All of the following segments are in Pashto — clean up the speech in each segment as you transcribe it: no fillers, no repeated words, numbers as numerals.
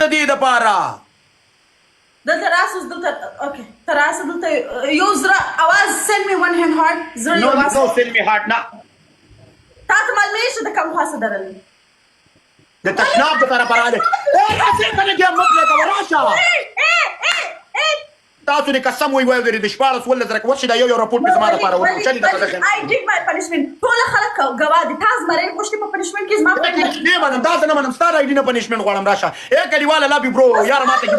دې د پاره دلته راسوس دلته اوکې تراسه دلته یو زړه اواز send me one hand heart زړه نو اواز نو سن می هارت نه تاسو معلومه شته د کوم خاصه درل د تشناب د طرف راځي راځي کنه کې مطلب دا راشه تاسو دې قسم وي وای د شپارس ول درک وښه دا یو راپورټ په زما د پاره ورته چلی دا I did my punishment ټول خلک غوا دي تاسو مری پښتې په punishment کې زما نه منم دا نه منم ستاره ایډي نه پنیشمنت غواړم راشه اے کلیواله لا بي برو یار ماته کې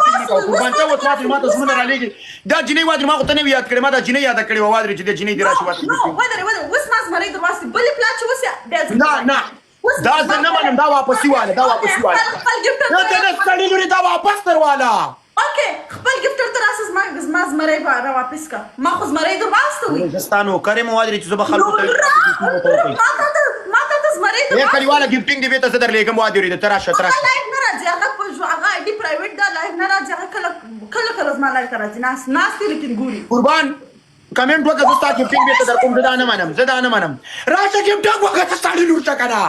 قربان ته وته ماته زمونه را لګي دا جنې وادي ما ته نه یاد کړم ما دا جنې یاد کړې و وادي چې جنې دی راشي وته نو ودر وس ما مری دروازه بل پلاچ وسه نه دا نه منم دا واپسی واله دا ستړي لري دا واپس درواله اوکې خپل ګفټر تر اساس ما زمری را واپس کا ما خو زمری در واسطه وي زستانو کریم وادي چې زب خلکو ته ما ته زمری اے کلیواله ګفټینګ دی وته صدر لیکم وادي لري تراشه لایف نه راځي هغه په جو هغه دی پرایویټ دا لایف نه راځي هغه کله زما لایف راځي ناس لیکن ګوري قربان کمنټ وکړه زستا ګفټینګ دی در کوم زدا نه منم راشه ګفټینګ وکړه ستړي لورته کنه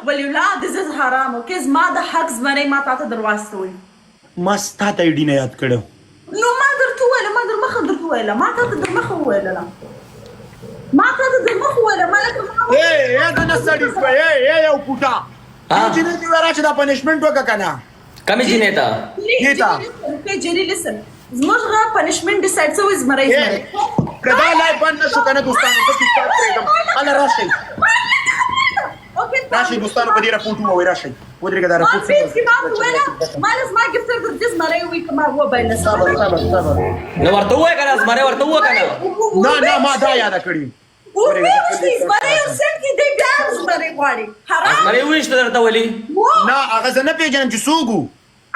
ولی الله this is حرام اوکې زما د حق زمری ما ته در واسطه وي ما ستا ته ایډي نه یاد کړو نو ما درته ویله ما در مخه درته ویله ما ته در مخه ویله اے دا نه سړی شو اے یو پوټا چې نه دی راشه دا پنیشمنت وکړه کنه کمی جنې ته نیتا جری لسن زموږ غا پنیشمنت ډیسایډ سو از مری کدا لای بند نشو کنه دوستانو ته کیسه پرېږدم الله راشي راشي دوستانو په دې راپورټ مو وای راشي ودرې کدا راپورټ مالس ما گفتر د دې مری وی کما و بین صبر نو ورته وای کنه مری ورته وای کنه نه ما دا یاد کړی مری سن کې دی ګامز مری غواړي حرام مری وښته درته ولي نه هغه زه نه پیژنم چې سوګو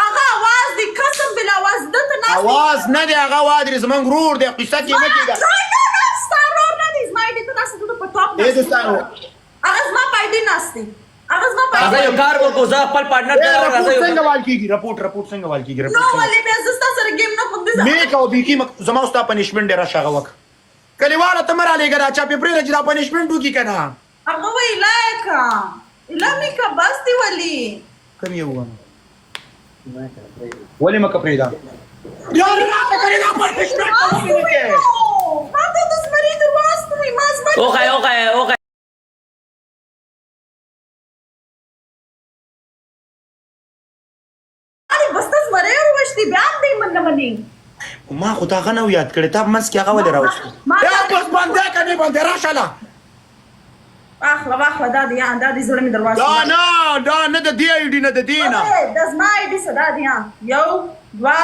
هغه आवाज دی قسم بلا आवाज دته نه आवाज نه دی هغه وادي زمنګ رور دی قصه کې نه کیږي ستارور نه دی زما دې ته تاسو په ټاپ اے دوستانو هغه زما پایډي ناشتي هغه زما هغه یو کار وکړو زه خپل پارټنر ته راځم څنګه وال کیږي رپورټ څنګه وال کیږي نو ولې به زستا سره گیم نه پکې مې کو بیکی زما واست پنیشمنت ډیر شغه وک کلیواله تمره لګرا چا په پرې چې دا پنیشمنت وکي کنه هغه وی لایکا الامی کا باستی ولی کم یو ولی مکه پرې دا یار راته کړی دا پنیشمنت ما ته د زمری د واسطه ما زما اوکې بس تاسو مری وروشتي بیا دې مننه ما خو تا غنو یاد کړی تا منس کې هغه ولې راوښته یا بس باندې کني باندې راشه لا واخله دا دی زړه می دروازه دا نه د دې ایډي نه د دینه داس ما ایډي صدا دی یو دوا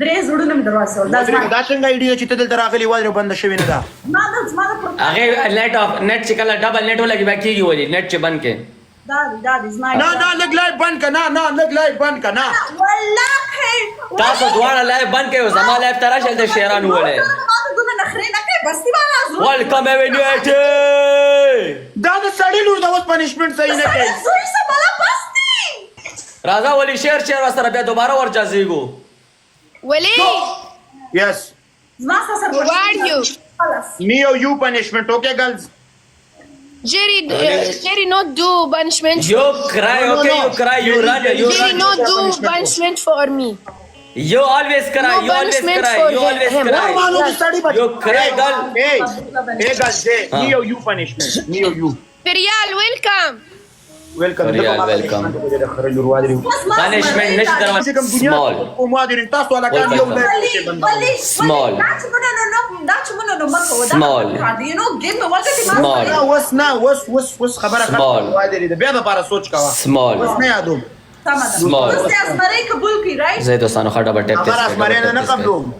درې زړه می دروازه دا څنګه ایډي چې ته دلته راغلی وای بند شوی نه دا ما د زما د هغه نت چې کله ډبل نت ولګي باکیږي ولې نت چې بند کې دا زما نه لګ لای بند کنا لګ لای بند کنا والله تاسو دواړه لایو بند کړئ زما لایو تراشه د شیران وله ویلکم ایونیټ دا د سړی لور د اوس پنیشمنت صحیح نه کوي راځه ولی شیر وسره بیا دوباره ورځيګو ولی یس me or you punishment okay girls Jerry not do punishment you cry okay you cry you run Jerry not do punishment for me you always cry you always cry you cry girl hey girl me or you punishment me or you Faryal welcome welcome punishment نشته small تاسو ولا کان یو small small وس خبره کوي بیا به لپاره سوچ کاوه small نه یادو small زه اسمري قبول کی رائټ زه دوستانو خټه بټه هغه اسمري نه قبلوم